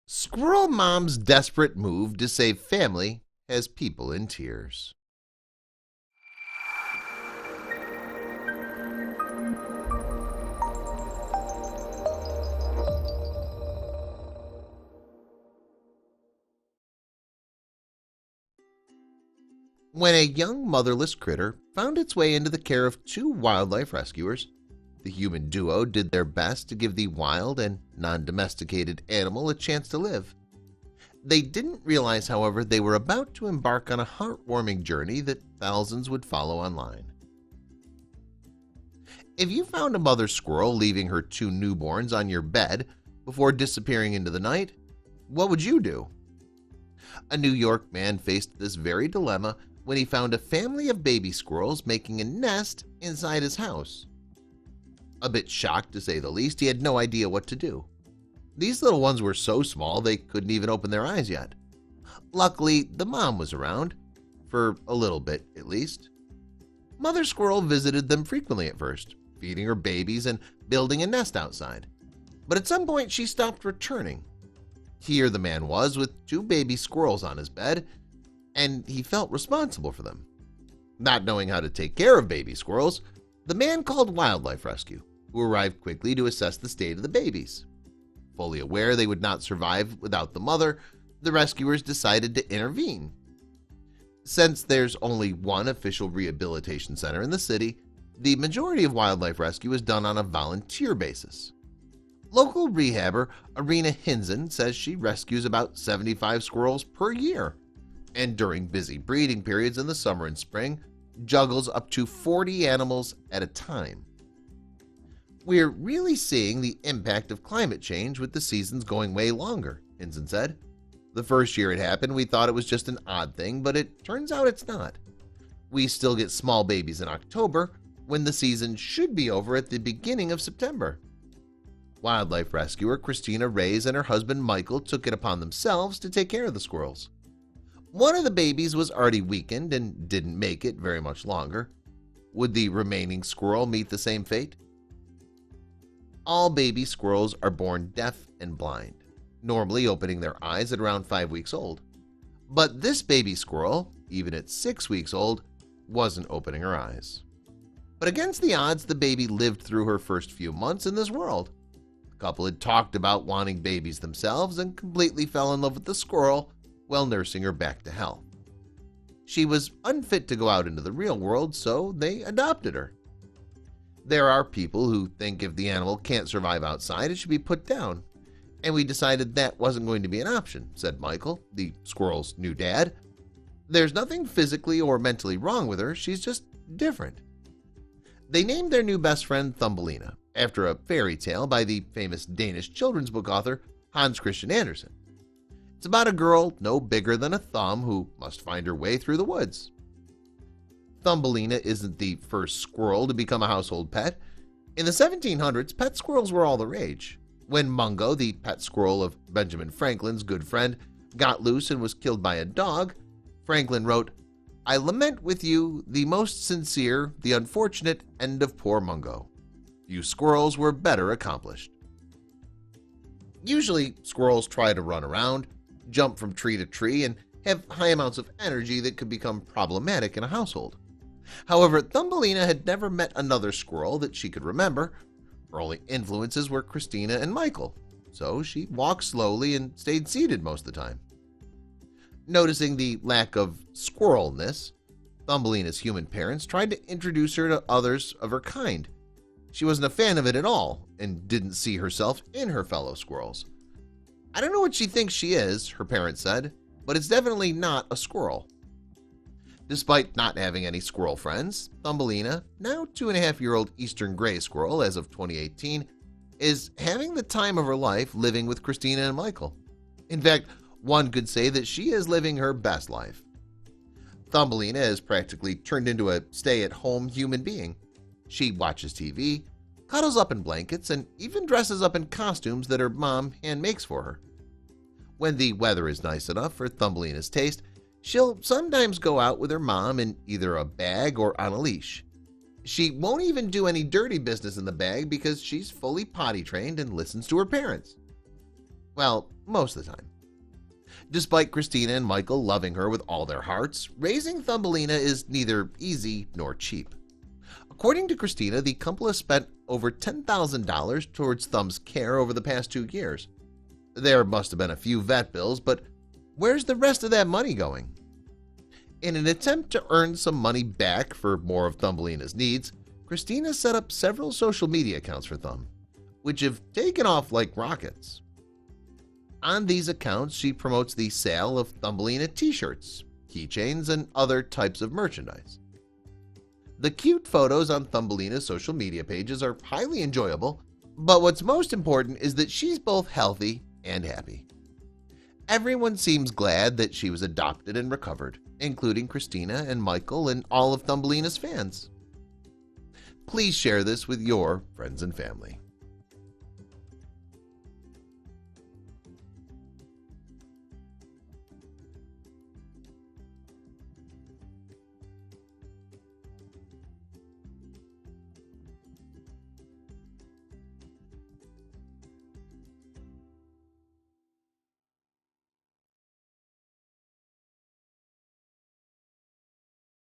Squirrel Mom's desperate move to save family has people in tears. When a young motherless critter found its way into the care of two wildlife rescuers, the human duo did their best to give the wild and non-domesticated animal a chance to live. They didn't realize, however, they were about to embark on a heartwarming journey that thousands would follow online. If you found a mother squirrel leaving her two newborns on your bed before disappearing into the night, what would you do? A New York man faced this very dilemma when he found a family of baby squirrels making a nest inside his house. A bit shocked, to say the least, he had no idea what to do. These little ones were so small they couldn't even open their eyes yet. Luckily, the mom was around, for a little bit at least. Mother squirrel visited them frequently at first, feeding her babies and building a nest outside. But at some point she stopped returning. Here the man was with two baby squirrels on his bed, and he felt responsible for them. Not knowing how to take care of baby squirrels, the man called wildlife rescue, who arrived quickly to assess the state of the babies. Fully aware they would not survive without the mother, the rescuers decided to intervene. Since there's only one official rehabilitation center in the city, the majority of wildlife rescue is done on a volunteer basis. Local rehabber Arena Hinzen says she rescues about 75 squirrels per year, and during busy breeding periods in the summer and spring, juggles up to 40 animals at a time. We're really seeing the impact of climate change with the seasons going way longer, Hinzen said. The first year it happened, we thought it was just an odd thing, but it turns out it's not. We still get small babies in October when the season should be over at the beginning of September. Wildlife rescuer Christina Reyes and her husband Michael took it upon themselves to take care of the squirrels. One of the babies was already weakened and didn't make it very much longer. Would the remaining squirrel meet the same fate? All baby squirrels are born deaf and blind, normally opening their eyes at around 5 weeks old. But this baby squirrel, even at 6 weeks old, wasn't opening her eyes. But against the odds, the baby lived through her first few months in this world. The couple had talked about wanting babies themselves and completely fell in love with the squirrel while nursing her back to health. She was unfit to go out into the real world, so they adopted her. There are people who think if the animal can't survive outside, it should be put down, and we decided that wasn't going to be an option, said Michael, the squirrel's new dad. There's nothing physically or mentally wrong with her, she's just different. They named their new best friend Thumbelina, after a fairy tale by the famous Danish children's book author Hans Christian Andersen. It's about a girl no bigger than a thumb who must find her way through the woods. Thumbelina isn't the first squirrel to become a household pet. In the 1700s, pet squirrels were all the rage. When Mungo, the pet squirrel of Benjamin Franklin's good friend, got loose and was killed by a dog, Franklin wrote, "I lament with you the most sincere, the unfortunate end of poor Mungo. You squirrels were better accomplished." Usually, squirrels try to run around, jump from tree to tree, and have high amounts of energy that could become problematic in a household. However, Thumbelina had never met another squirrel that she could remember. Her only influences were Christina and Michael, so she walked slowly and stayed seated most of the time. Noticing the lack of squirrelness, Thumbelina's human parents tried to introduce her to others of her kind. She wasn't a fan of it at all and didn't see herself in her fellow squirrels. "I don't know what she thinks she is," her parents said, "but it's definitely not a squirrel." Despite not having any squirrel friends, Thumbelina, now 2.5-year-old eastern gray squirrel as of 2018, is having the time of her life living with Christina and Michael. In fact, one could say that she is living her best life. Thumbelina has practically turned into a stay-at-home human being. She watches TV, cuddles up in blankets, and even dresses up in costumes that her mom hand makes for her. When the weather is nice enough for Thumbelina's taste, she'll sometimes go out with her mom in either a bag or on a leash. She won't even do any dirty business in the bag because she's fully potty trained and listens to her parents. Well, most of the time. Despite Christina and Michael loving her with all their hearts, raising Thumbelina is neither easy nor cheap. According to Christina, the couple has spent over $10,000 towards Thumb's care over the past 2 years. There must have been a few vet bills, but where's the rest of that money going? In an attempt to earn some money back for more of Thumbelina's needs, Christina set up several social media accounts for Thumb, which have taken off like rockets. On these accounts, she promotes the sale of Thumbelina t-shirts, keychains, and other types of merchandise. The cute photos on Thumbelina's social media pages are highly enjoyable, but what's most important is that she's both healthy and happy. Everyone seems glad that she was adopted and recovered, including Christina and Michael and all of Thumbelina's fans. Please share this with your friends and family.